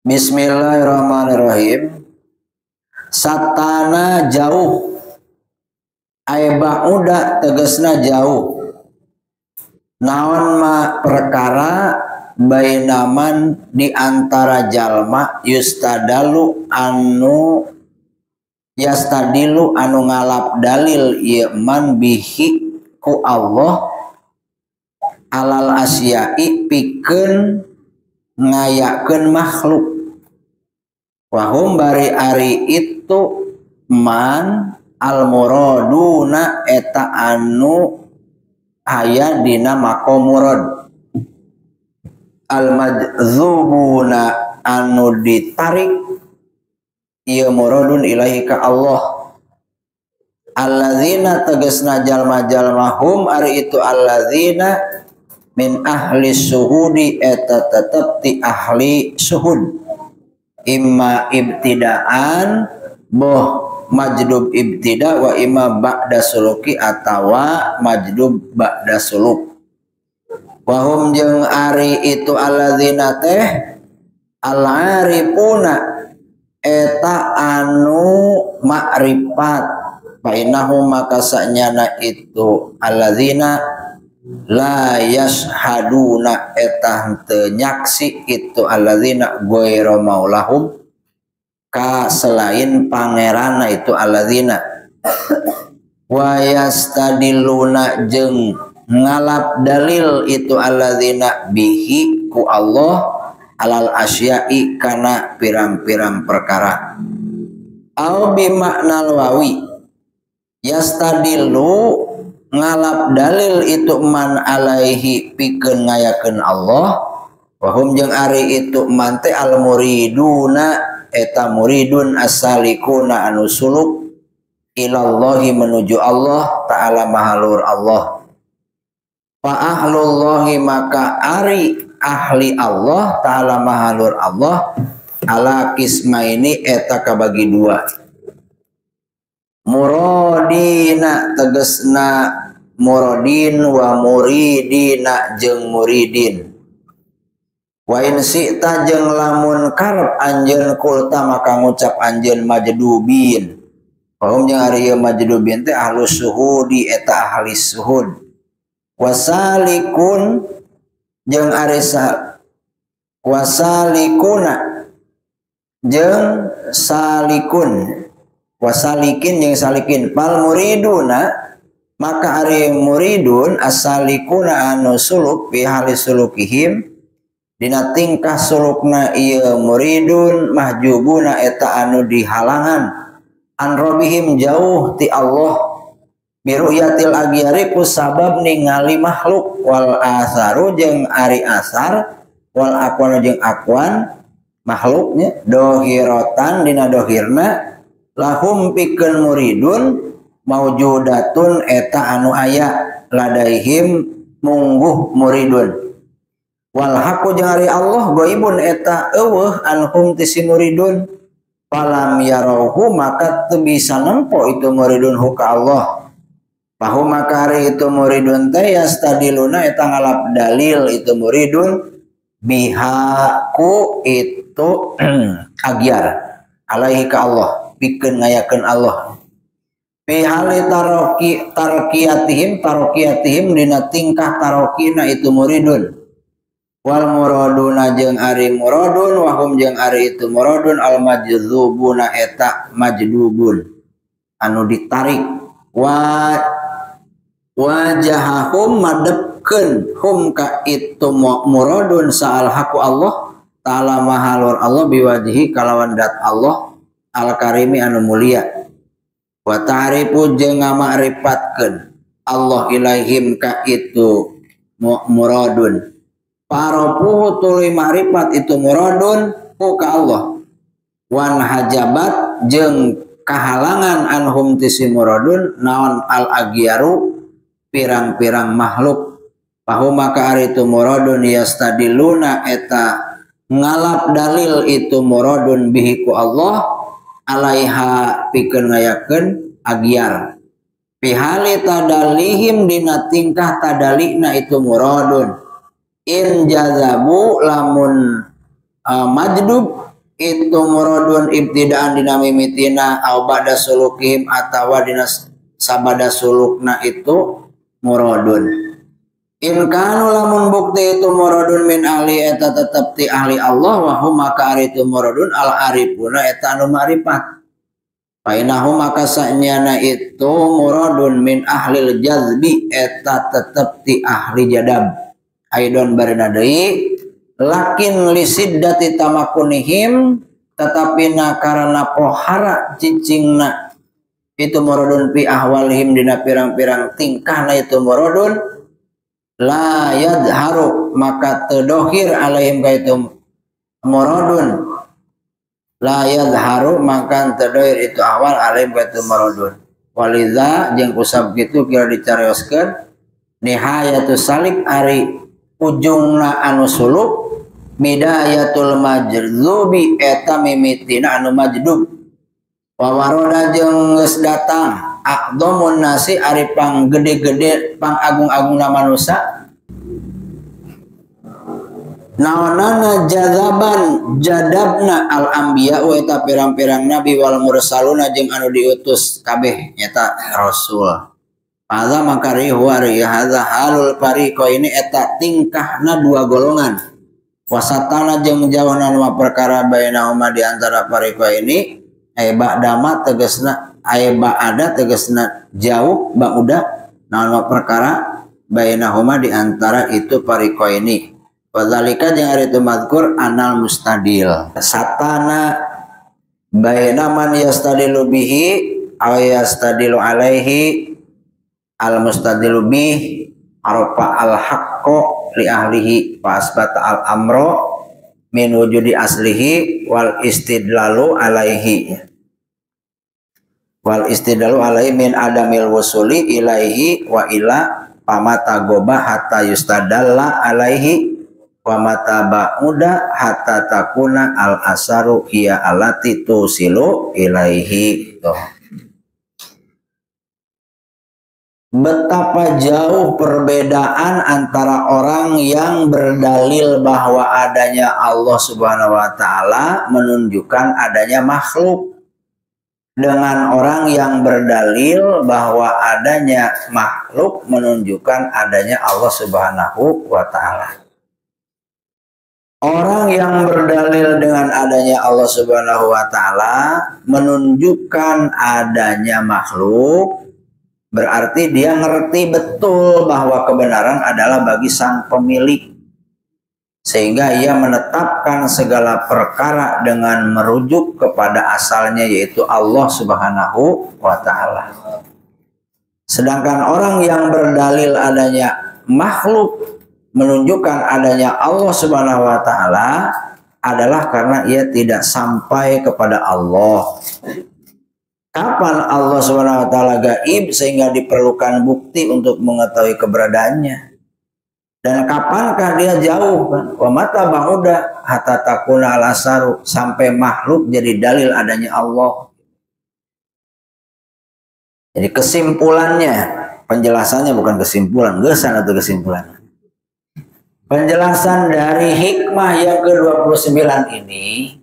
Bismillahirrahmanirrahim. Satana jauh, aibah udah tegesna jauh. Naon ma perkara bainaman di antara jalma yustadilu anu ngalap dalil iman bihi ku Allah alal asyai pikeun ngayakeun makhluk. Wahum bari ari itu man al muraduna eta anu aya dina maqam murad, al madzubuna anu ditarik ieu muradun ilahi ka Allah. Alladzina tegasna jalma-jalma hum ari itu alladzina min ahli suhudi eta tetep ti ahli suhud. Imma ibtidaan boh majdub ibtida wa imma ba'da suluki atawa majdub ba'da suluk. Wahum jeung ari itu alladzina teh al-arifuna eta anu makrifat bainahum maka sanyana itu alladzina la yashhaduna eta henteu nyaksi itu alladzina ghairu maulahum ka selain pangerana itu alladzina wa yastadiluna jeung ngalap dalil itu alladzina bihi ku Allah alal asya'i kana pirang-pirang perkara au bi maknal wawi yastadilu ngalap dalil itu man alaihi pikeun ngayakeun Allah. Wahum jeung ari itu man teh al muriduna eta muridun asalikuna anu suluk ilallahi menuju Allah ta'ala mahalur Allah. Fa ahlullahi maka ari ahli Allah ta'ala mahalur Allah ala kismaini eta kabagi dua. Muradina tegesna muradin wa muridina jeung muridin. Wa in sita jeung lamun karep anjeun kulta maka ngucap anjeun majdubin. Paum jeung ari majdubin teh ahlus suhudi eta ahli suhud. Wasalikun jeung ari wasalikuna jeung salikun. Wasalikin yang salikin pal muriduna maka ari muridun asalikuna anu suluk fi hali sulukihim dina tingkah sulukna ieu muridun mahjubuna eta anu dihalangan an robihim jauh ti Allah biruyatil agyari ku sabab ningali makhluk wal asaru jeung ari asar wal aqwan jeung aqwan makhluknya dohirotan dina dohirna lahum pikeun muridun maujudatun eta anu aya ladaihim mungguh muridun wal haqu jeung ari Allah ghaibun eta eueuh anhum ti si muridun falam yarauhu maka teu bisa nempo itu muridun ka Allah pahu maka ari itu muridun teh yastadiluna eta ngalap dalil itu muridun bihaku itu agyar alaihi ka Allah pikeun ngayakeun Allah fi hali tarokiyatihim dina tingkah tarokina itu muridun wal muraduna jeung ari muradun wahum jeung ari itu muradun al majdzubuna eta majdubun anu ditarik wajahahum madepkeun hum ka itu muradun saal haku Allah ta'ala mahalur Allah biwajhi kalawan dat Allah al-karimi anu mulia wa ta'rifu jeung ngamarifatkeun Allah ilaihim ka itu muradun parapuhu tuluy ma'rifat itu muradun ku ka Allah wan hajabat jeung kahalangan anhum tisi muradun naon al-agyaru pirang-pirang makhluk pahu maka ari itu muradun yastadiluna eta ngalap dalil itu muradun bihi ku Allah alaiha pikeun ngayakeun agyar pihali tadalihim dina tingkah tadalina itu muradun in jazabu lamun majdub itu muradun ibtidaan dina mimitina au ba'da sulukihim atawa dina sabada sulukna itu muradun. In kanu lamun bukti itu muradun min ahli eta tetep ti ahli Allah wa hum maka ari itu muradun al arifuna eta anu ma'rifat. Fainahu maka sanyana itu muradun min ahlil jazbi eta tetep ti ahli jadab. Aidon barina deui lakin lisiddati tamakunihim tetapi karena pohara cicingna itu muradun fi ahwalihim dina pirang-pirang tingkahna itu muradun la yadharu maka terdohir alaihim kaitu muradun la yadharu maka terdohir itu awal alaihim kaitu muradun walidha jeung kusab kitu kira dicarioskeun nihayatu salik ari ujungna anu suluk bidayatul majdubi eta mimitina anu majdub wa waroda jeung geus datang aqdamun nasi ari pang gede-gede pang agung-agungna manusia naonana jazaban jadabna al anbiya wa eta pirang-pirang nabi wal mursaluna jeung anu diutus kabeh nyata rasul. Hadza makari huwa hadza halul fariqo ini eta tingkahna dua golongan. Wasatana jeung jauhna mah perkara bainahuma di antara fariqo ini ba'dama tegasna ba'ada tegasna jauh ba'uda naon perkara bainahuma di antara itu fariqo ini. Wadzalika jeung ari teu mazkur anal mustadil. Satana baina man yastadilu bihi aw yastadilu alaihi al mustadilu bih arafa al haqqo li ahlihi fa asbata al amro min wujudi aslihi wal istidlalu alaihi min adamil wusuli ilaihi wa ila pamata goba hatta yustadalla alaihi wa mata ba'uda hatta takuna al asaru hiya allati tusilu ilaihi. Betapa jauh perbedaan antara orang yang berdalil bahwa adanya Allah Subhanahu wa taala menunjukkan adanya makhluk dengan orang yang berdalil bahwa adanya makhluk menunjukkan adanya Allah Subhanahu wa taala. Orang yang berdalil dengan adanya Allah Subhanahu wa taala menunjukkan adanya makhluk berarti dia ngerti betul bahwa kebenaran adalah bagi sang pemilik. Sehingga ia menetapkan segala perkara dengan merujuk kepada asalnya yaitu Allah Subhanahu wa ta'ala. Sedangkan orang yang berdalil adanya makhluk menunjukkan adanya Allah Subhanahu wa ta'ala adalah karena ia tidak sampai kepada Allah. Kapan Allah Subhanahu wa taala gaib sehingga diperlukan bukti untuk mengetahui keberadaannya? Dan kapankah dia jauh kan? Wa mata ba'uda hatta takuna al-asaru sampai makhluk jadi dalil adanya Allah. Jadi kesimpulannya, penjelasannya bukan kesimpulan, gesan atau kesimpulan. Penjelasan dari hikmah yang ke-29 ini,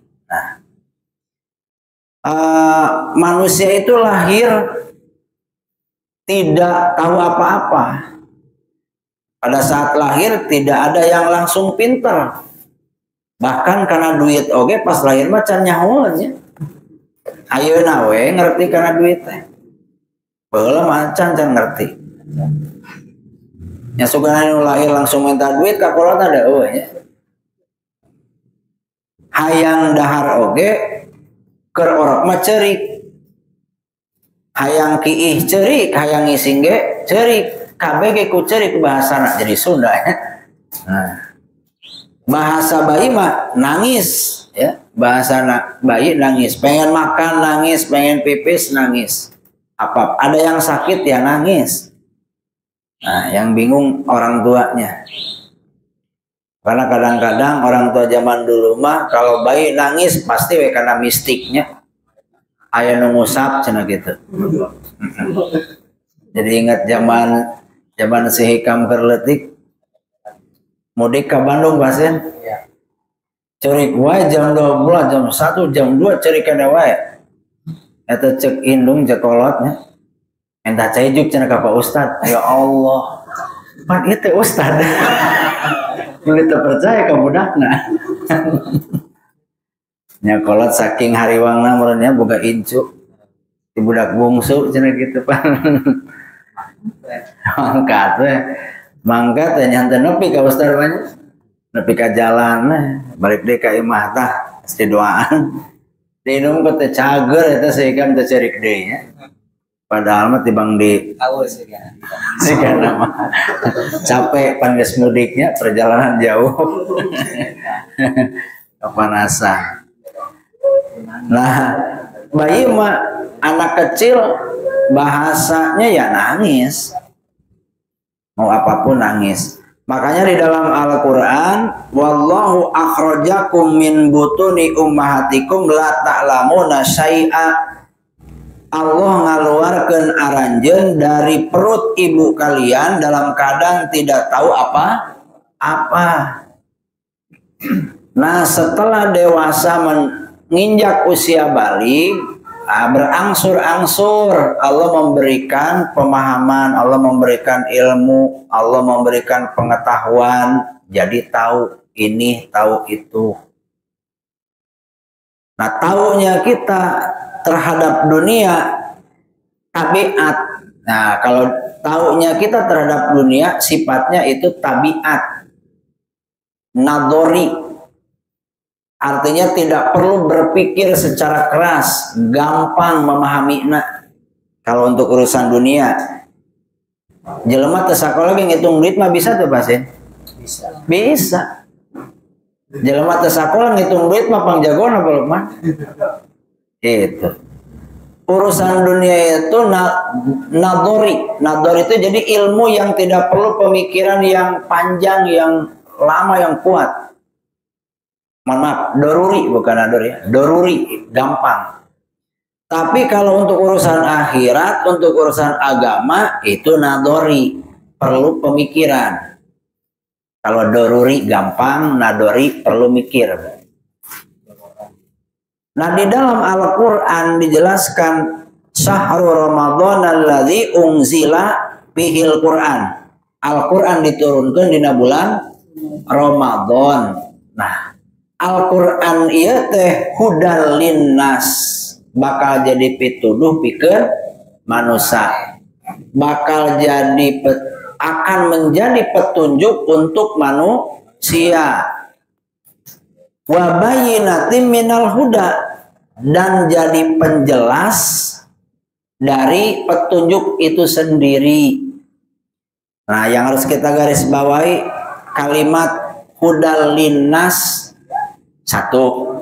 manusia itu lahir tidak tahu apa-apa. Pada saat lahir tidak ada yang langsung pintar. Bahkan karena duit oge pas lahir mah can nyahoan nya. Ayeuna we ngerti karena duit teh. Baheula mah can ngerti. Nya sugana nu lahir langsung minta duit ka kolot ada eueuh nya. Hayang dahar oge keur orok mah ceurik. Hayang kiih ceurik, hayang ngising ge ceurik. Kabeh ge ku ceurik bahasana jadi Sunda ya. Nah. Bahasa bayi mah nangis ya. Bahasana bayi nangis, pengen makan nangis, pengen pipis nangis. Apa ada yang sakit ya nangis. Nah, yang bingung orang tuanya. Karena kadang-kadang orang tua zaman dulu mah kalau bayi nangis pasti we karena mistiknya. Aya nu ngusap cenah gitu. Jadi ingat zaman si Hikam keur leutik mudik ke Bandung pasien. cerik wae jam 12, jam 1, jam 2 cerik kana wae. Eta cek indung cek kolotnya. Entah caijuk cenah ka Pak Ustad. Ya Allah. Pan ieu teh Ustad. Kulit percaya ka budakna. Nya kolot saking hariwangna meureunnya boga incu. Di budak bungsu cenah kitu pan. Mangkat teh nyanten nepi ka Ustad mah. Nepi ka jalan balik deui ka imah tah pasti doaan. Dinum kata cager eta seukeum teh cerik deui nya. Padahal mah tibang di aus siga nama. Capek pan geus mudiknya perjalanan jauh. Kepanasan. Nah, bayi mah anak kecil bahasanya ya nangis. Mau apapun nangis. Makanya di dalam Al-Quran, wallahu akhrajakum min butuni ummahatikum la ta'lamuna syai'a. Allah ngaluarkeun aranjeun dari perut ibu kalian dalam keadaan tidak tahu apa. Nah, setelah dewasa menginjak usia balik, berangsur-angsur Allah memberikan pemahaman, Allah memberikan ilmu, Allah memberikan pengetahuan, jadi tahu ini, tahu itu. Nah, taunya kita terhadap dunia tabiat. Nah, kalau taunya kita terhadap dunia sifatnya itu tabiat, nadori. Artinya tidak perlu berpikir secara keras, gampang memahami. Nah, kalau untuk urusan dunia, jelema teu sakola ge ngitung duit mah bisa tuh pasien? Bisa. Jelema teu sakola ngitung duit mah pangjagona belum mah. Itu. Urusan dunia itu nadori. Nadori itu jadi ilmu yang tidak perlu pemikiran yang panjang, yang lama, yang kuat. Mohon maaf, doruri bukan nador ya. Doruri, gampang. Tapi kalau untuk urusan akhirat, untuk urusan agama, itu nadori, perlu pemikiran. Kalau doruri gampang, nadori perlu mikir. Nah, di dalam Al-Quran dijelaskan Syahrul Ramadan alladzi unzila fihil Quran. Al-Quran diturunkan di bulan Ramadan. Nah, Al-Quran ieu teh hudal linnas, bakal jadi pituduh pikeun manusia, bakal jadi akan menjadi petunjuk untuk manusia. Wa bayyinatin minal huda, dan jadi penjelas dari petunjuk itu sendiri. Nah, yang harus kita garis bawahi kalimat hudal linnas. Satu,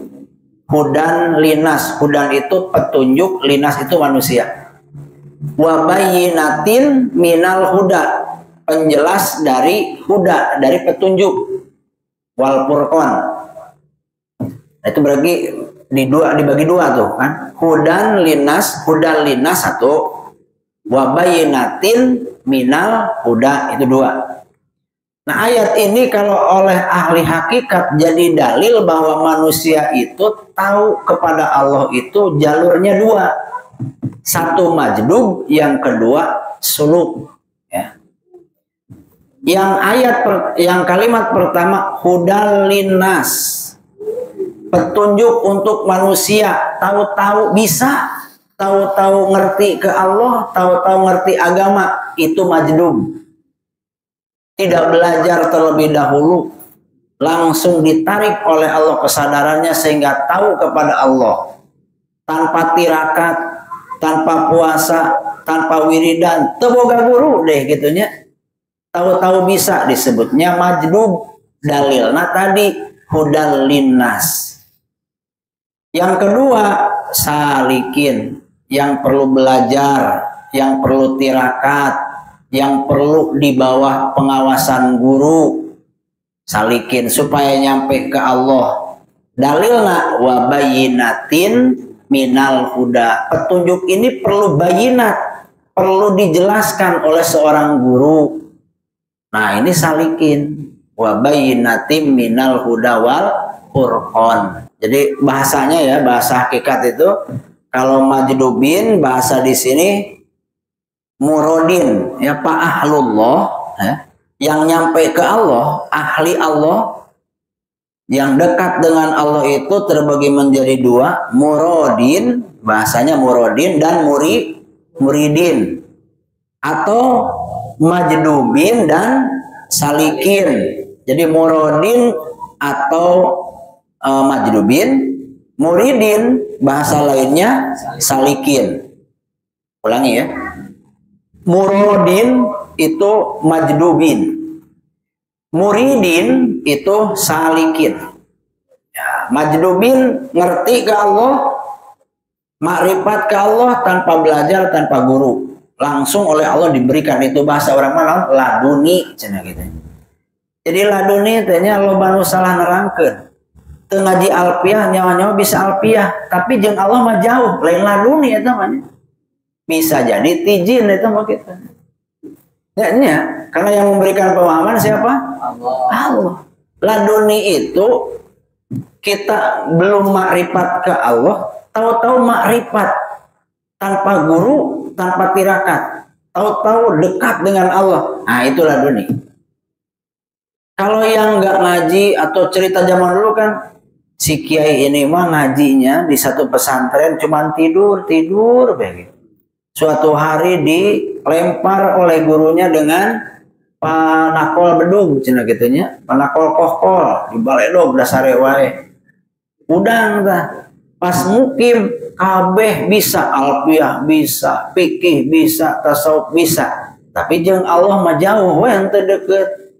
hudan linas. Hudan itu petunjuk, linas itu manusia. Wa bayyinatin minal huda, penjelas dari huda, dari petunjuk. Wal furqan. Itu berarti dibagi dua tuh kan. Hudan linas satu. Wa bayyinatin minal huda, itu dua. Nah, ayat ini kalau oleh ahli hakikat jadi dalil bahwa manusia itu tahu kepada Allah itu jalurnya dua. Satu majdub, yang kedua suluk. Ya. Yang kalimat pertama hudal linnas, petunjuk untuk manusia, tahu-tahu bisa, tahu-tahu ngerti ke Allah, tahu-tahu ngerti agama, itu majdub. Tidak belajar terlebih dahulu, langsung ditarik oleh Allah kesadarannya sehingga tahu kepada Allah. Tanpa tirakat, tanpa puasa, tanpa wiridan, teu boga guru deh gitunya. Tahu-tahu bisa, disebutnya majdub. Dalilna tadi hudal linnas. Yang kedua salikin, yang perlu belajar, yang perlu tirakat, yang perlu di bawah pengawasan guru, salikin supaya nyampe ke Allah. Dalilna wa bayyinatin minal huda. Petunjuk ini perlu bayinat, perlu dijelaskan oleh seorang guru. Nah, ini salikin wa bayyinatin minal huda wal Furqan. Jadi bahasanya ya, bahasa hakikat itu kalau majdubin bahasa di sini murodin ya Pak Ahlullah ya, yang nyampe ke Allah, ahli Allah yang dekat dengan Allah itu terbagi menjadi dua, murodin bahasanya murodin dan muridin, atau majdubin dan salikin. Jadi murodin atau majdubin, muridin bahasa lainnya salikin. Ulangi ya, murodin itu majdubin, muridin itu salikin. Ya, majdubin ngerti ke Allah, makrifat ke Allah tanpa belajar, tanpa guru, langsung oleh Allah diberikan. Itu bahasa orang mana? Laduni cina gitu. Jadi laduni tanya lo baru salah nerangkeun. Teu ngaji alfiah nyawa-nyawa bisa alfiah, tapi jeung Allah mah jauh, lain laduni eta mah. Bisa jadi tijin itu mah kita. Ya, karena yang memberikan pemahaman siapa? Allah. Laduni itu kita belum makrifat ke Allah, tahu-tahu makrifat tanpa guru, tanpa tirakat, tahu-tahu dekat dengan Allah. Nah, itu laduni. Kalau yang nggak ngaji atau cerita zaman dulu kan, si kiai ini mah ngajinya di satu pesantren cuman tidur begitu. Suatu hari dilempar oleh gurunya dengan panakol bedug cina gitunya, panakol kohkol di baledog dasare wae. Udang tah. Pas mukim kabeh bisa, alfiah bisa, fikih bisa, tasawuf bisa. Tapi jeung Allah mah jauh we henteu deukeut.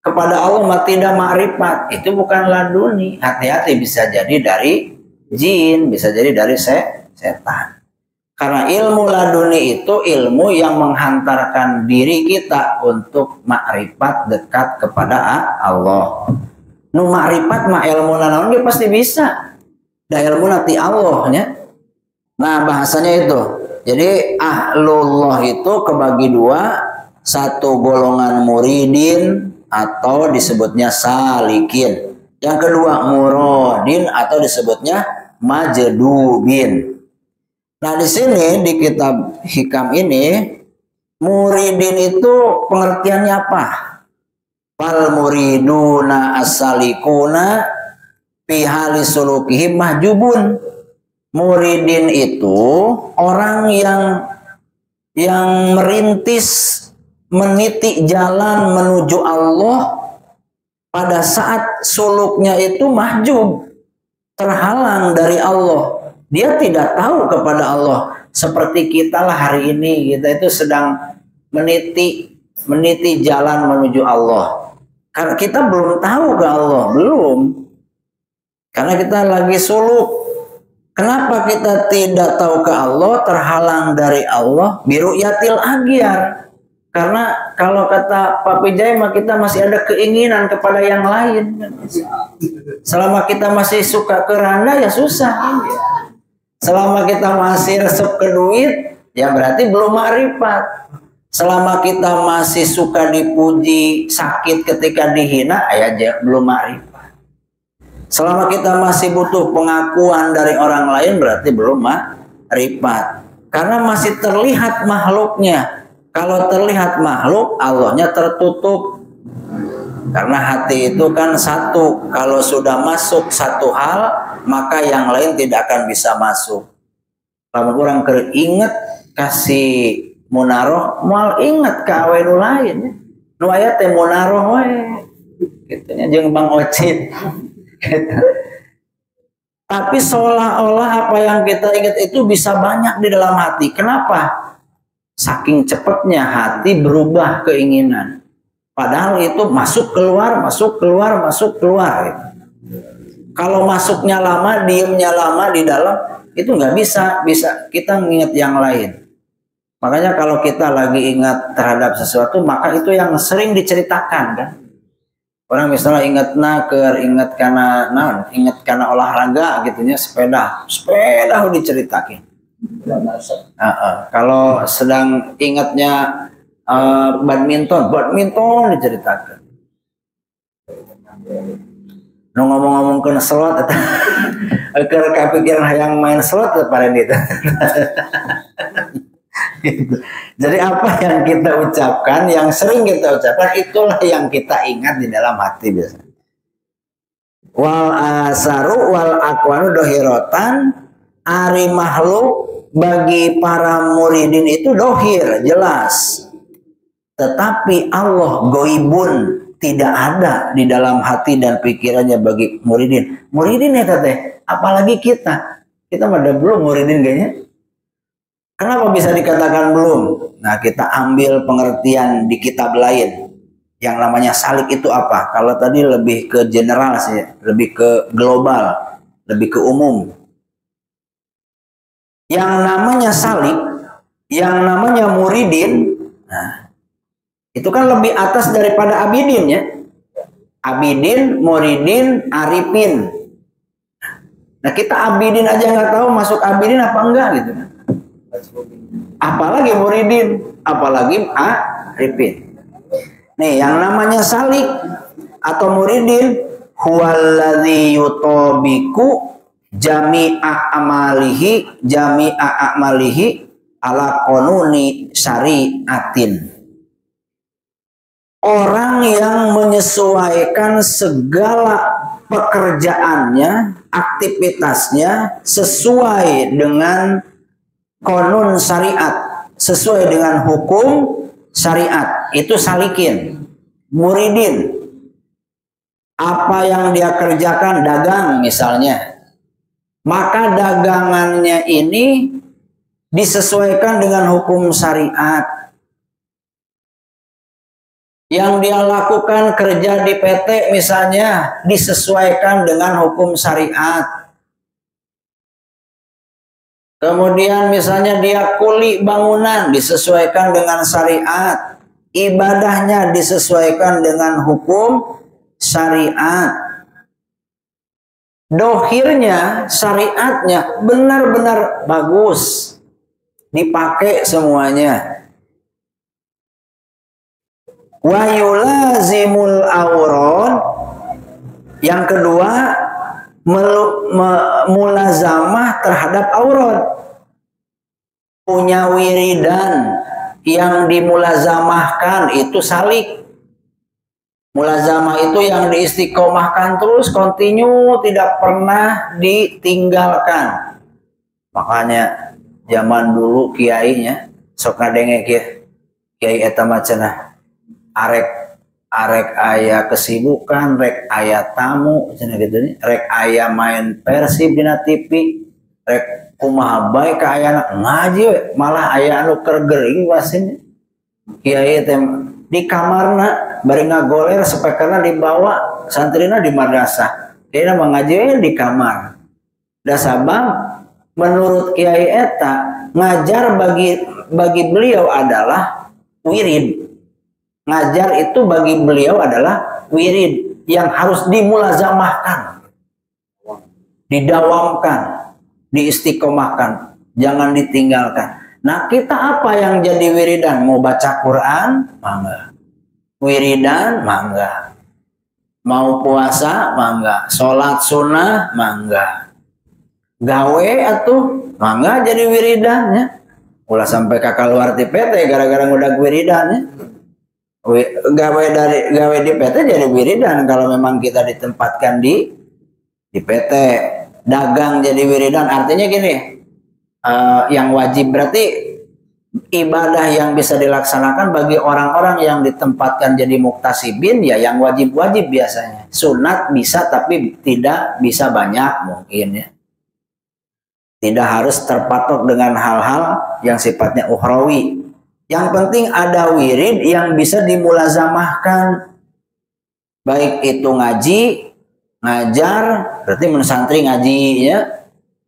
Kepada Allah mah tidak makrifat, itu bukan laduni. Hati-hati, bisa jadi dari jin, bisa jadi dari setan. Karena ilmu laduni itu ilmu yang menghantarkan diri kita untuk makrifat dekat kepada Allah. Nu makrifat mah ilmu naon ge pasti bisa. Da ilmu nanti Allahnya. Nah, bahasanya itu. Jadi ahlullah itu kebagi dua, satu golongan muridin atau disebutnya salikin. Yang kedua murodin atau disebutnya majdubin. Nah, di sini di kitab Hikam ini muridin itu pengertiannya apa? Fal muriduna as-salikuna fi hali sulukihim mahjubun. Muridin itu orang yang merintis, meniti jalan menuju Allah pada saat suluknya itu mahjub, terhalang dari Allah. Dia tidak tahu kepada Allah. Seperti kita lah hari ini, kita itu sedang meniti jalan menuju Allah. Karena kita belum tahu ke Allah, belum. Karena kita lagi suluk. Kenapa kita tidak tahu ke Allah, terhalang dari Allah? Biru yatil agyar. Karena kalau kata Pak Pijay mah kita masih ada keinginan kepada yang lain. Selama kita masih suka ke randa ya susah. Selama kita masih resep ke duit ya berarti belum makrifat. Selama kita masih suka dipuji, sakit ketika dihina ya belum makrifat. Selama kita masih butuh pengakuan dari orang lain berarti belum makrifat. Karena masih terlihat makhluknya. Kalau terlihat makhluk, Allahnya tertutup. Karena hati itu kan satu. Kalau sudah masuk satu hal, maka yang lain tidak akan bisa masuk. Kalau orang ingat kasih munaroh, mal ingat ke awe nu lain. Nu aya teh munaroh we. Gitunya jeung Bang Ocit. Gitu. Tapi seolah-olah apa yang kita ingat itu bisa banyak di dalam hati. Kenapa? Saking cepatnya hati berubah keinginan. Padahal itu masuk keluar, masuk keluar, masuk keluar. Gitu. Kalau masuknya lama, diemnya lama di dalam, itu nggak bisa kita ingat yang lain. Makanya kalau kita lagi ingat terhadap sesuatu, maka itu yang sering diceritakan kan. Orang misalnya ingat naker, ingat karena olahraga gitunya, sepeda diceritakan. Kalau sedang ingatnya badminton diceritakan. Nu ngomong-ngomongkeun slot eta keur kapikiran hayang main slot teh paren itu. Jadi apa yang kita ucapkan, yang sering kita ucapkan, itulah yang kita ingat di dalam hati biasanya. Wal asaru wal akwanu dohirotan, ari makhluk bagi para muridin itu dohir, jelas. Tetapi Allah goibun, tidak ada di dalam hati dan pikirannya bagi muridin. Muridin ya teh, apalagi kita. Kita pada belum muridin kayaknya. Kenapa bisa dikatakan belum? Nah, kita ambil pengertian di kitab lain. Yang namanya salik itu apa? Kalau tadi lebih ke general sih, lebih ke global, lebih ke umum. Yang namanya salik, yang namanya muridin, nah, itu kan lebih atas daripada abidin ya. Abidin, muridin, arifin. Nah, kita abidin aja nggak tahu masuk abidin apa enggak gitu. Apalagi muridin, apalagi arifin. Nih, yang namanya salik atau muridin, huwallazi yutobiku jami'a amalihi ala qanuni syariatin. Orang yang menyesuaikan segala pekerjaannya, aktivitasnya sesuai dengan konun syariat, sesuai dengan hukum syariat, itu salikin. Muridin, apa yang dia kerjakan, dagang misalnya, maka dagangannya ini disesuaikan dengan hukum syariat. Yang dia lakukan kerja di PT misalnya disesuaikan dengan hukum syariat. Kemudian misalnya dia kuli bangunan disesuaikan dengan syariat. Ibadahnya disesuaikan dengan hukum syariat. Dohirnya, syariatnya benar-benar bagus. Dipakai semuanya. Wa yulazimul auron, yang kedua mulazamah terhadap auron, punya wiridan yang dimulazamahkan itu salik. Mulazamah itu yang diistiqomahkan terus, kontinu, tidak pernah ditinggalkan. Makanya zaman dulu kiainya sok ngadenge kiai eta macenah arek aya kesibukan, rek aya tamu cenah gitu nih, rek aya main Persib dina TV, rek kumaha bae ka ayana ngaji we, malah aya anu keur geuring wasin kiai teh di kamarna bari ngagoler speakerna dibawa, santrina di madrasah, kiai mah ngaji we di kamar. Da sabab menurut kiai eta ngajar bagi beliau adalah wirid. Ngajar itu bagi beliau adalah wirid yang harus dimulazamahkan, didawamkan, diistiqomahkan, jangan ditinggalkan. Nah, kita apa yang jadi wiridan? Mau baca Quran? Mangga. Wiridan? Mangga. Mau puasa? Mangga. Sholat sunnah? Mangga. Gawe atuh? Mangga jadi wiridannya. Ulah sampai kakak luar di PT gara-gara ngudag wiridannya. Gawe di PT jadi wiridan kalau memang kita ditempatkan di PT. Dagang jadi wiridan, artinya gini, yang wajib berarti ibadah yang bisa dilaksanakan bagi orang-orang yang ditempatkan jadi muktasibin, ya yang wajib-wajib biasanya. Sunat bisa tapi tidak bisa banyak mungkin ya. Tidak harus terpatok dengan hal-hal yang sifatnya ukhrawi. Yang penting ada wirid yang bisa dimulazamahkan. Baik itu ngaji, ngajar, berarti mensantri ngaji ya.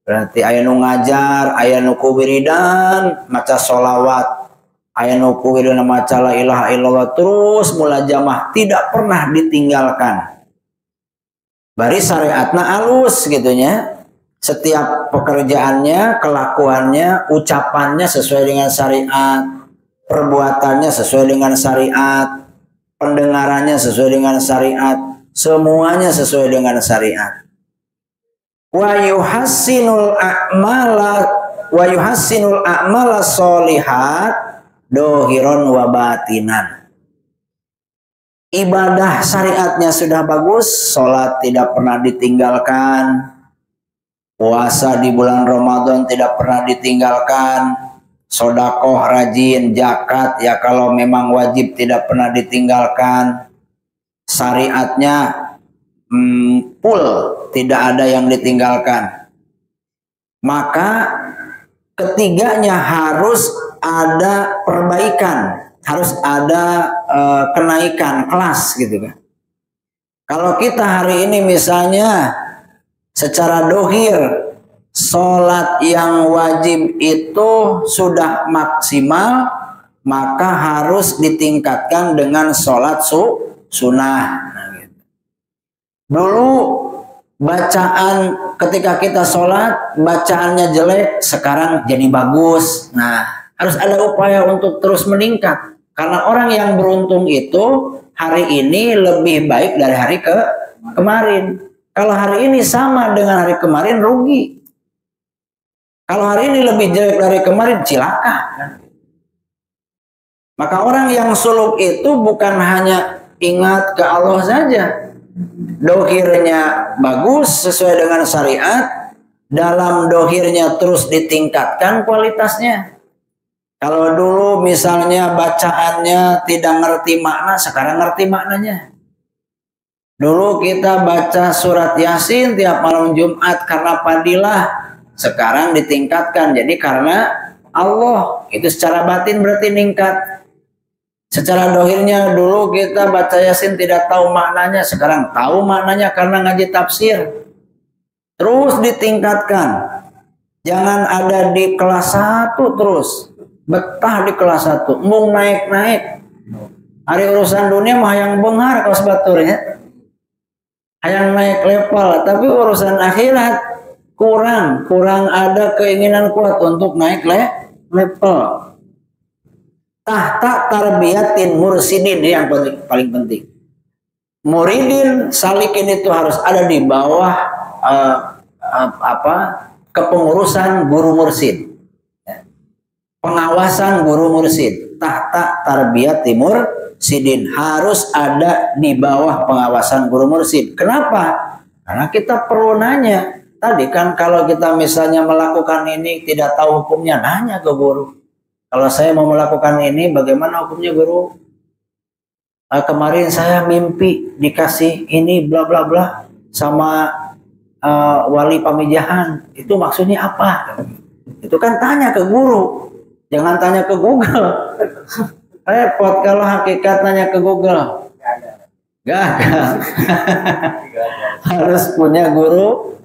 Berarti aya nu ngajar, aya nu wiridan, maca sholawat, aya nu wiridan maca la ilaha illallah, terus mulazamah, tidak pernah ditinggalkan. Bari syariatna alus gitunya. Setiap pekerjaannya, kelakuannya, ucapannya sesuai dengan syariat. Perbuatannya sesuai dengan syariat, pendengarannya sesuai dengan syariat, Semuanya sesuai dengan syariat. Wa yuhassinul a'mala sholihat dohiron wa batinan. Ibadah syariatnya sudah bagus, sholat tidak pernah ditinggalkan, puasa di bulan Ramadan tidak pernah ditinggalkan, sodakoh rajin, zakat ya kalau memang wajib tidak pernah ditinggalkan, syariatnya full, tidak ada yang ditinggalkan. Maka ketiganya harus ada perbaikan, harus ada kenaikan kelas gitu kan. Kalau kita hari ini misalnya secara dohir sholat yang wajib itu sudah maksimal, maka harus ditingkatkan dengan sholat sunnah. Dulu bacaan ketika kita sholat bacaannya jelek, sekarang jadi bagus. Nah, harus ada upaya untuk terus meningkat. Karena orang yang beruntung itu hari ini lebih baik dari hari kemarin. Kalau hari ini sama dengan hari kemarin, rugi. Kalau hari ini lebih jelek dari kemarin, cilaka. Maka orang yang suluk itu bukan hanya ingat ke Allah saja. Dohirnya bagus sesuai dengan syariat, dalam dohirnya terus ditingkatkan kualitasnya. Kalau dulu misalnya bacaannya tidak ngerti makna, sekarang ngerti maknanya. Dulu kita baca surat Yasin tiap malam Jumat karena fadilah, sekarang ditingkatkan jadi karena Allah. Itu secara batin berarti meningkat. Secara dohirnya dulu kita baca Yasin tidak tahu maknanya, sekarang tahu maknanya karena ngaji tafsir. Terus ditingkatkan. Jangan ada di kelas 1 terus. Betah di kelas 1. Mung naik-naik. Hari urusan dunia mah yang benghar kalau sebaturnya. Yang naik level. Tapi urusan akhirat kurang ada keinginan kuat untuk naik level. Tahta tarbiyatin mursidin, ini yang paling penting. Muridin salikin itu harus ada di bawah kepengurusan guru mursid, pengawasan guru mursid. Tahta tarbiyatin mursidin, harus ada di bawah pengawasan guru mursid. Kenapa? Karena kita perlu nanya. Tadi kan kalau kita misalnya melakukan ini tidak tahu hukumnya, nanya ke guru. Kalau saya mau melakukan ini, bagaimana hukumnya guru? Kemarin saya mimpi dikasih ini bla bla bla sama wali pamijahan. Itu maksudnya apa? Itu kan tanya ke guru, jangan tanya ke Google. Repot kalau hakikat nanya ke Google. Gak ada. Harus punya guru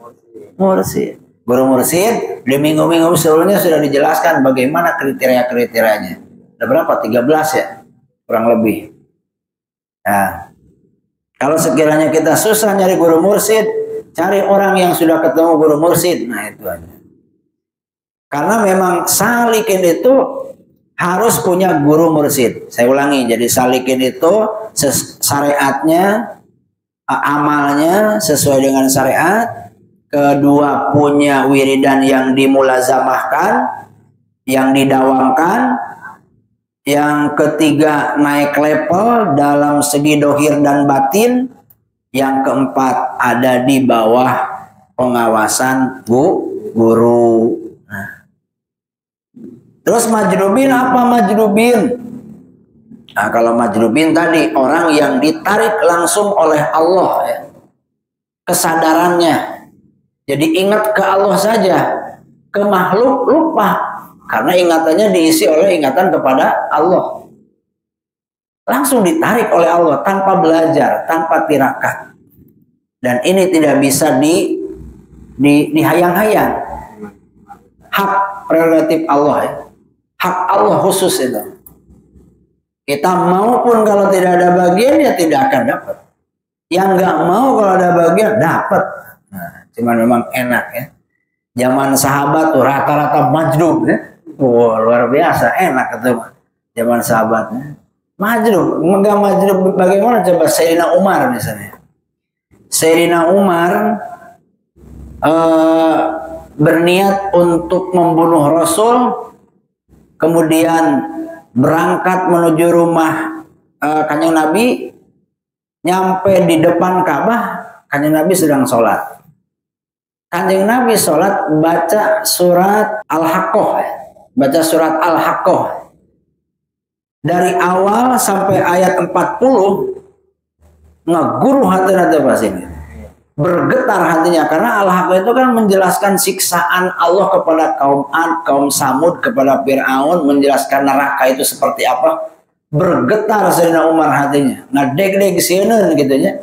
mursid. Guru mursid di minggu-minggu sebelumnya sudah dijelaskan bagaimana kriteria-kriterianya. Ada berapa? 13 ya? Kurang lebih. Nah, kalau sekiranya kita susah nyari guru mursid, cari orang yang sudah ketemu guru mursid. Nah, itu aja. Karena memang salikin itu harus punya guru mursid. Saya ulangi, jadi salikin itu syariatnya, amalnya sesuai dengan syariat. Kedua, punya wiridan yang dimulazamahkan, yang didawamkan. Yang ketiga, naik level dalam segi dohir dan batin. Yang keempat, ada di bawah pengawasan guru. Nah. Terus majrubin, apa majrubin? Nah, kalau majrubin tadi orang yang ditarik langsung oleh Allah ya. Kesadarannya. Jadi ingat ke Allah saja, ke makhluk lupa. Karena ingatannya diisi oleh ingatan kepada Allah. Langsung ditarik oleh Allah tanpa belajar, tanpa tirakat. Dan ini tidak bisa dihayang-hayang. Hak prerogatif Allah ya. Hak Allah khusus itu. Kita mau pun kalau tidak ada bagian ya tidak akan dapat. Yang nggak mau kalau ada bagian dapat. Nah, cuman memang enak ya. Zaman sahabat tuh rata-rata majdub ya. Wah, luar biasa enak itu zaman sahabatnya. Majdub, enggak majdub bagaimana coba Sayyidina Umar misalnya. Sayyidina Umar berniat untuk membunuh Rasul, kemudian berangkat menuju rumah Kanjeng Nabi, nyampe di depan Ka'bah, Kanjeng Nabi sedang sholat. Kanjeng Nabi sholat baca surat Al-Haqqah, baca surat Al-Haqqah. Dari awal sampai ayat 40 ngeguru hati-hati pas ini. Bergetar hatinya karena Al-Haqqah itu kan menjelaskan siksaan Allah kepada kaum Ad, kaum Samud, kepada Fir'aun, menjelaskan neraka itu seperti apa. Bergetar Sayyidina Umar hatinya. Ngadeg-deg sieun gitu nya.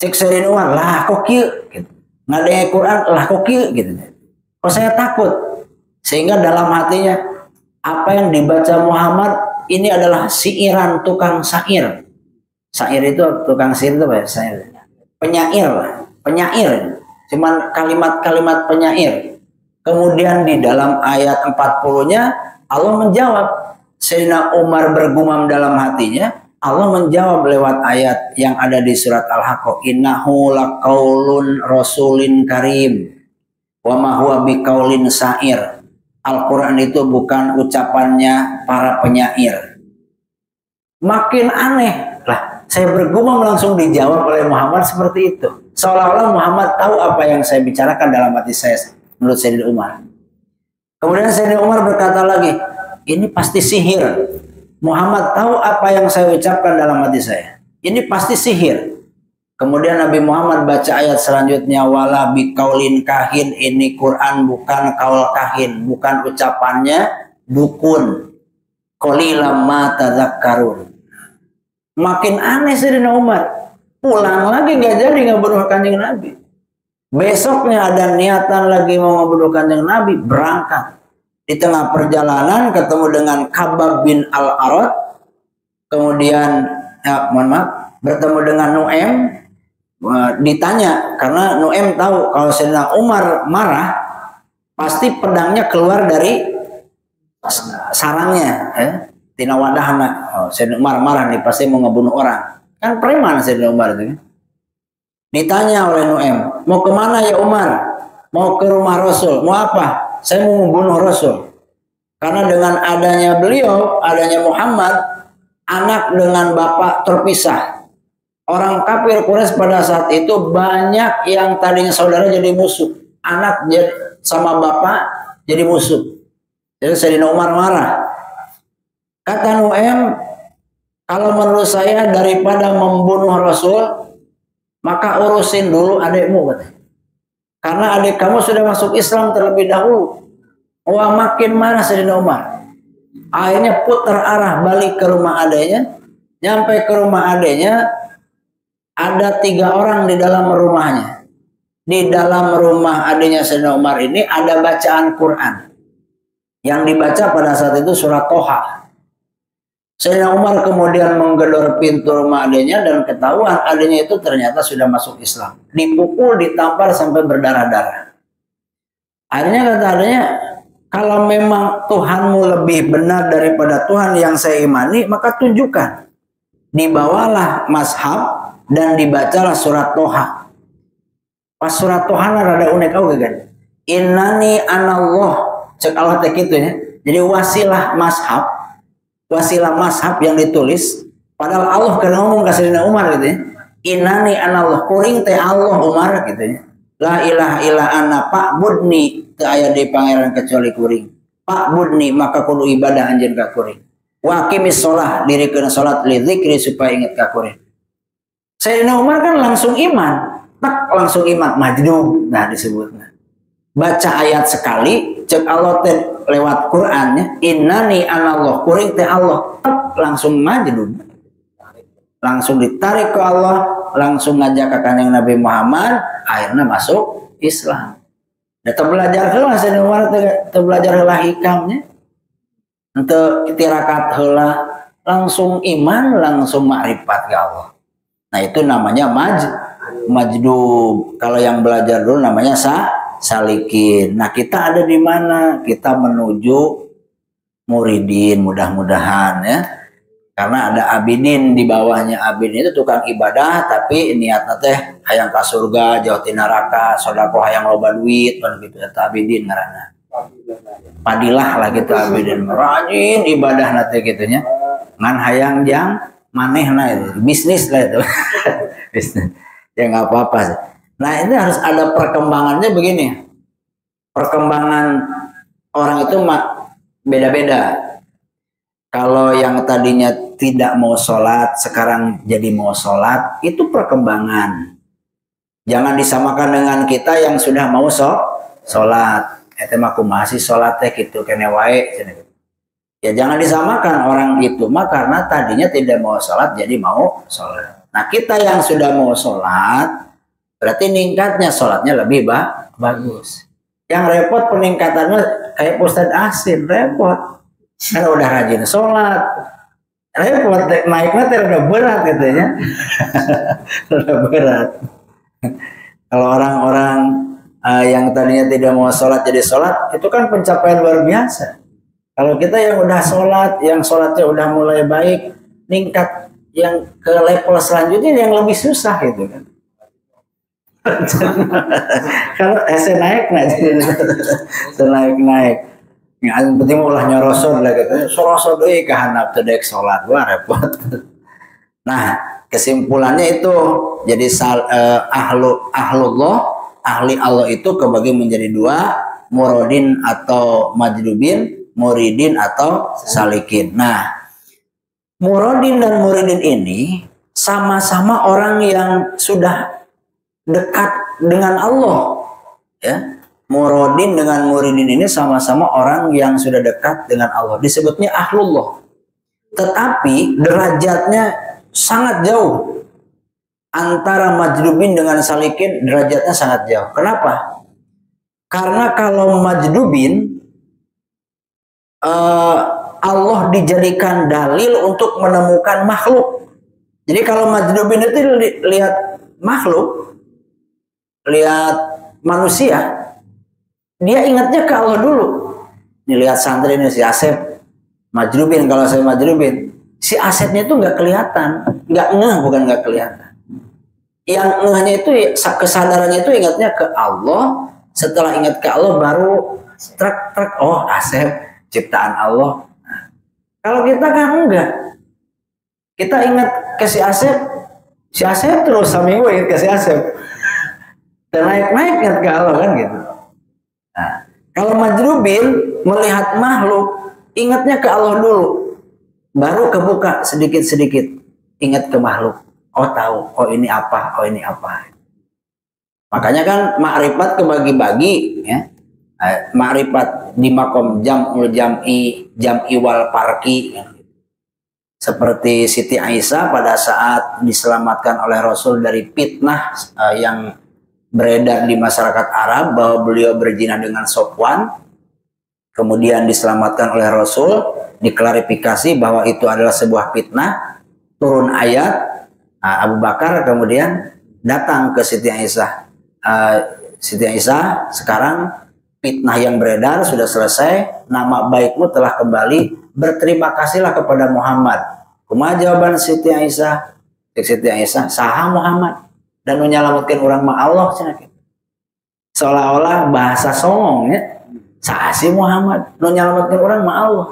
Cek Sayyidina Umar, lah kok kieu gitu. Ngadeg Quran, lah kok kieu gitu nya. Kok saya takut. Sehingga dalam hatinya apa yang dibaca Muhammad ini adalah siiran tukang syair. Syair itu tukang syair itu apa ya? Syair. Penyair. Cuman kalimat-kalimat penyair. Kemudian di dalam ayat 40-nya Allah menjawab. Sayyidina Umar bergumam dalam hatinya, Allah menjawab lewat ayat yang ada di surat Al-Haqqah, innahu laqaulun rasulin karim wa ma huwa biqaulin syair. Al-Quran itu bukan ucapannya para penyair. Makin aneh lah, saya bergumam langsung dijawab oleh Muhammad seperti itu. Seolah-olah Muhammad tahu apa yang saya bicarakan dalam hati saya, menurut Sayyidina Umar. Kemudian Sayyidina Umar berkata lagi, ini pasti sihir. Muhammad tahu apa yang saya ucapkan dalam hati saya. Ini pasti sihir. Kemudian Nabi Muhammad baca ayat selanjutnya, wala biqaulin kahin, ini Quran bukan kaul kahin, bukan ucapannya dukun. Qalilan ma tadzakkarun. Makin aneh Sayyidina Umar. Pulang lagi nggak jadi ngebunuh Kanjeng Nabi. Besoknya ada niatan lagi mau ngebunuh Kanjeng Nabi, berangkat. Di tengah perjalanan ketemu dengan Khabbab bin Al-Arad. Kemudian bertemu dengan Nu'aim. Ditanya karena Nu'aim tahu kalau Sayyidina Umar marah pasti pedangnya keluar dari sarangnya ya. Tina wadahna. Sayyidina Umar marah nih pasti mau ngebunuh orang. Kan preman Sayyidina Umar itu. Ditanya oleh Nu'aim, mau kemana ya Umar? Mau ke rumah Rasul. Mau apa? Saya mau membunuh Rasul. Karena dengan adanya beliau, adanya Muhammad, anak dengan bapak terpisah. Orang kafir Quraisy pada saat itu banyak yang tadinya saudara jadi musuh. Anak sama bapak jadi musuh. Jadi Sayyidina Umar marah. Kata Nu'aim, kalau menurut saya daripada membunuh Rasul, maka urusin dulu adikmu katanya. Karena adik kamu sudah masuk Islam terlebih dahulu. Wah, makin marah Sayyidina Umar. Akhirnya putar arah balik ke rumah adiknya. Nyampe ke rumah adiknya, ada 3 orang di dalam rumahnya. Di dalam rumah adiknya Sayyidina Umar ini ada bacaan Quran. Yang dibaca pada saat itu surat Toha. Sayyidina Umar kemudian menggedor pintu rumah adiknya dan ketahuan adiknya itu ternyata sudah masuk Islam. Dipukul, ditampar sampai berdarah-darah. Akhirnya kata adiknya, kalau memang Tuhanmu lebih benar daripada Tuhan yang saya imani, maka tunjukkan. Dibawalah mazhab dan dibacalah surat Toha. Pas surat Toha rada unik kan. Innani anallah. Cek Allah tek itu ya. Jadi wasilah mazhab yang ditulis. Padahal Allah kena ngomong ke Sayyidina Umar gitu ya. Innani anallah. Kuring teh Allah Umar gitu ya. La ilaha illa ana fa'budni. Teu aya di pangeran kecuali kuring. Fa'budni maka kudu ibadah anjeun ka kuring. Wa aqimis shalah dirikeun salat li dzikri supaya inget ka kuring. Sayyidina Umar kan langsung iman. Langsung iman majdub nah disebutnya. Baca ayat sekali cek Allah teh lewat Qur'annya innani anallah kuring teh Allah langsung majdub. Langsung ditarik ke Allah, langsung ngajak ke Kanjeng Nabi Muhammad, akhirnya masuk Islam. Kita belajar heula Sayyidina Umar teh belajar heula hikamnya. Untuk tirakat heula langsung iman, langsung makrifat ke Allah. Nah, itu namanya majdub. Kalau yang belajar dulu namanya salikin. Nah, kita ada di mana? Kita menuju muridin mudah-mudahan ya. Karena ada abidin, di bawahnya abidin itu tukang ibadah tapi niatnya teh hayang ka surga, jauh ti neraka, sodako hayang loba duit, kan gitu eta abidin ngaranna. Padilah lah gitu abidin, rajin ibadah nate gitunya. Ngan hayang jang manehna itu, bisnis lah itu. Bisnis. Ya nggak apa-apa sih. Nah, ini harus ada perkembangannya begini. Perkembangan orang itu beda-beda. Kalau yang tadinya tidak mau sholat, sekarang jadi mau sholat, itu perkembangan. Jangan disamakan dengan kita yang sudah mau sholat. Itu mah masih sholat gitu, kene wae. Ya jangan disamakan orang itu mah karena tadinya tidak mau sholat jadi mau sholat. Nah kita yang sudah mau sholat, berarti ningkatnya sholatnya lebih bagus. Yang repot peningkatannya kayak Ustadz Asin, repot. Kan udah rajin sholat, repot naiknya udah berat katanya. Udah berat. Kalau orang-orang yang tadinya tidak mau sholat jadi sholat, itu kan pencapaian luar biasa. Kalau kita yang udah sholat, yang sholatnya udah mulai baik, ningkat yang ke level selanjutnya yang lebih susah gitu kan. Kalau naik naik. Yang penting ulah nyorosod lah gitu. Sorosod euy ka handap teu deuk salat, wah repot. Nah, kesimpulannya itu jadi ahlullah, ahli Allah itu kebagi menjadi dua, muradin atau majdubin, muridin atau salikin. Nah, muradin dan muridin ini sama-sama orang yang sudah dekat dengan Allah, ya. Muradin dengan muridin ini sama-sama orang yang sudah dekat dengan Allah. Disebutnya ahlullah. Tetapi derajatnya sangat jauh. Antara majdubin dengan salikin derajatnya sangat jauh. Kenapa? Karena kalau majdubin Allah dijadikan dalil untuk menemukan makhluk. Jadi kalau majdubin itu lihat makhluk, lihat manusia, dia ingatnya ke Allah dulu. Nih lihat santri ini si Asep, majdubin. Kalau saya majdubin, si Asepnya itu nggak kelihatan, nggak ngeh, bukan nggak kelihatan. Yang ngehnya itu kesadarannya itu ingatnya ke Allah. Setelah ingat ke Allah baru trek oh Asep ciptaan Allah. Nah, kalau kita kan enggak, kita ingat ke si Asep terus sama ingat ke si Asep. Dan naik ingat ke Allah kan gitu. Nah, kalau majdubin melihat makhluk, ingatnya ke Allah dulu, baru kebuka sedikit-sedikit, ingat ke makhluk. Oh tahu, oh ini apa, oh ini apa. Makanya kan makrifat kebagi-bagi, ya. Makrifat di makom jam'i wal parki. Ya. Seperti Siti Aisyah pada saat diselamatkan oleh Rasul dari fitnah yang beredar di masyarakat Arab bahwa beliau berzina dengan Sofwan, kemudian diselamatkan oleh Rasul, diklarifikasi bahwa itu adalah sebuah fitnah, turun ayat, Abu Bakar kemudian datang ke Siti Aisyah. Siti Aisyah, sekarang fitnah yang beredar sudah selesai, nama baikmu telah kembali, berterima kasihlah kepada Muhammad. Kumaha jawaban Siti Aisyah? Siti Aisyah, saha Muhammad? Dan menyelamatkan orang ma Allah, seolah-olah bahasa songong ya, sahasi Muhammad menyelamatkan orang ma Allah.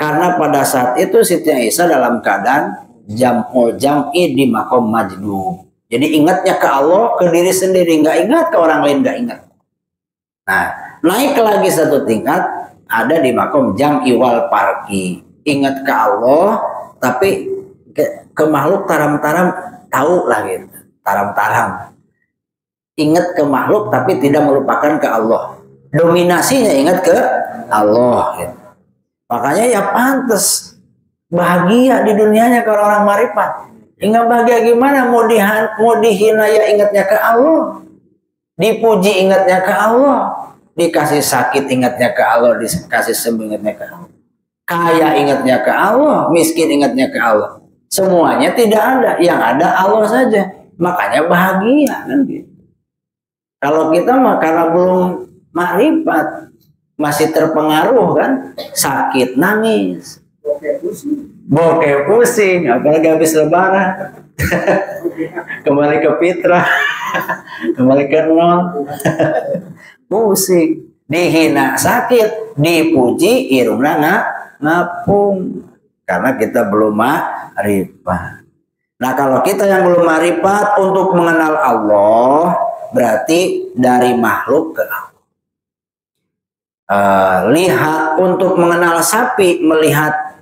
Karena pada saat itu Siti Aisyah dalam keadaan jam'i di makom majdub. Jadi ingatnya ke Allah, ke diri sendiri, nggak ingat ke orang lain, nggak ingat. Nah, naik lagi satu tingkat, ada di makom jam'i wal parki. Ingat ke Allah, tapi ke makhluk taram-taram tahu lah gitu. Taram-taram. Ingat ke makhluk tapi tidak melupakan ke Allah. Dominasinya ingat ke Allah. Gitu. Makanya ya pantas bahagia di dunianya kalau orang marifat. Ingat bahagia gimana? Mau dihina ya ingatnya ke Allah. Dipuji ingatnya ke Allah. Dikasih sakit ingatnya ke Allah. Dikasih sembuh ingatnya ke Allah. Kaya ingatnya ke Allah. Miskin ingatnya ke Allah. Semuanya tidak ada. Yang ada Allah saja. Makanya bahagia kan gitu. Kalau kita mah karena belum makrifat, masih terpengaruh kan, sakit nangis, Bokeh pusing, apalagi habis lebaran. Kembali ke fitrah. Kembali ke nol. Pusing. Dihina sakit, dipuji irungna ngapung. Karena kita belum ma'rifat. Nah, kalau kita yang belum ma'rifat untuk mengenal Allah, berarti dari makhluk ke Allah. Lihat untuk mengenal sapi, melihat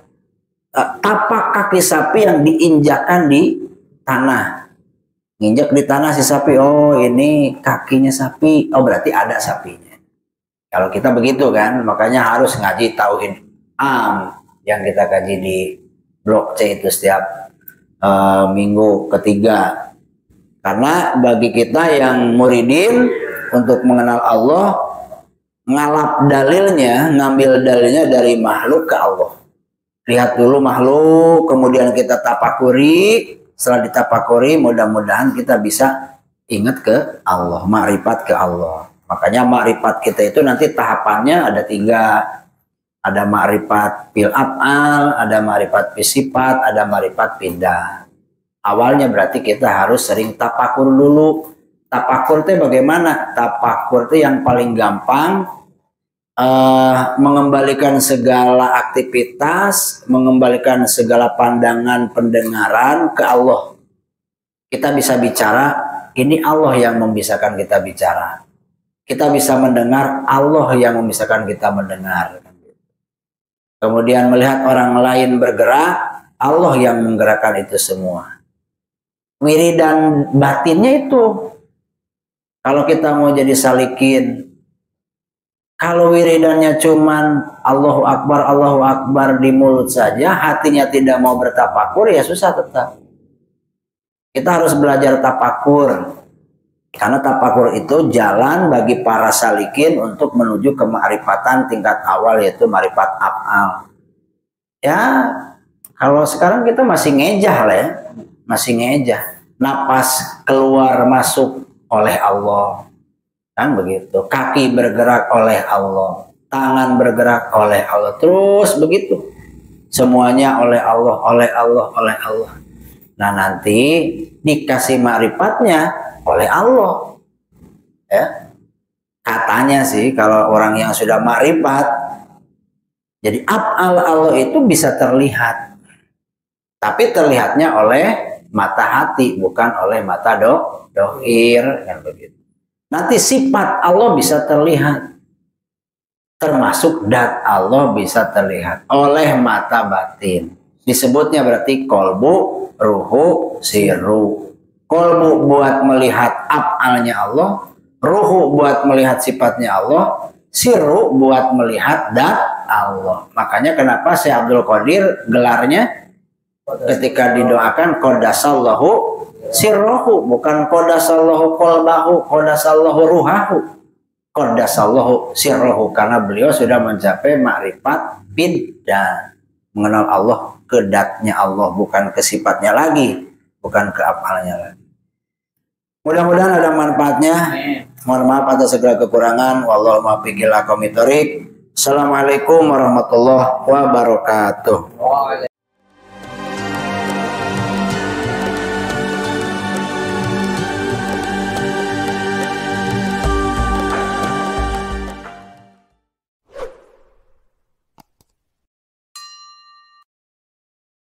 tapak kaki sapi yang diinjakkan di tanah. Nginjak di tanah si sapi, oh ini kakinya sapi, oh berarti ada sapinya. Kalau kita begitu kan, makanya harus ngaji tauhid yang kita kaji di blok C itu setiap minggu ketiga. Karena bagi kita yang muridin untuk mengenal Allah, ngalap dalilnya, ngambil dalilnya dari makhluk ke Allah. Lihat dulu makhluk, kemudian kita tapakuri. Setelah ditapakuri, mudah-mudahan kita bisa ingat ke Allah, ma'rifat ke Allah. Makanya ma'rifat kita itu nanti tahapannya ada 3. Ada ma'rifat fil af'al, ada ma'rifat fil sifat, ada ma'rifat pindah. Awalnya berarti kita harus sering tapakur dulu. Tapakur itu bagaimana? Tapakur itu yang paling gampang, mengembalikan segala aktivitas, mengembalikan segala pandangan pendengaran ke Allah. Kita bisa bicara, ini Allah yang membisakan kita bicara. Kita bisa mendengar, Allah yang memisahkan kita mendengar. Kemudian melihat orang lain bergerak, Allah yang menggerakkan itu semua. Wiridan batinnya itu, kalau kita mau jadi salikin, kalau wiridannya cuman Allahu Akbar di mulut saja, hatinya tidak mau bertapakur, ya susah tetap. Kita harus belajar tapakur. Karena tapakur itu jalan bagi para salikin untuk menuju ke ma'rifatan tingkat awal, yaitu ma'rifat af'al. Ya, kalau sekarang kita masih ngejah lah ya. Masih ngejah. Napas keluar masuk oleh Allah. Kan begitu. Kaki bergerak oleh Allah. Tangan bergerak oleh Allah. Terus begitu. Semuanya oleh Allah, oleh Allah, oleh Allah. Nah nanti dikasih ma'rifatnya oleh Allah, ya katanya sih kalau orang yang sudah ma'rifat, jadi af'al Allah itu bisa terlihat, tapi terlihatnya oleh mata hati bukan oleh mata dohir, kan begitu. Nanti sifat Allah bisa terlihat, termasuk dat Allah bisa terlihat oleh mata batin. Disebutnya berarti kolbu, ruhu, siru. Kolbu buat melihat af'alnya Allah, ruhu buat melihat sifatnya Allah, siru buat melihat dat Allah. Makanya kenapa Syekh Abdul Qadir gelarnya ketika didoakan qadasallahu sirruhu, bukan qadasallahu qalbahu, qadasallahu ruhahu, qadasallahu sirruhu, karena beliau sudah mencapai ma'rifat bid'ah, mengenal Allah ke datnya Allah, bukan ke sifatnya lagi, bukan ke afalnya lagi. Mudah-mudahan ada manfaatnya. Mohon maaf atas segala kekurangan. Wallahu muwaffiq ila aqwamit thoriq. Assalamualaikum warahmatullahi wabarakatuh.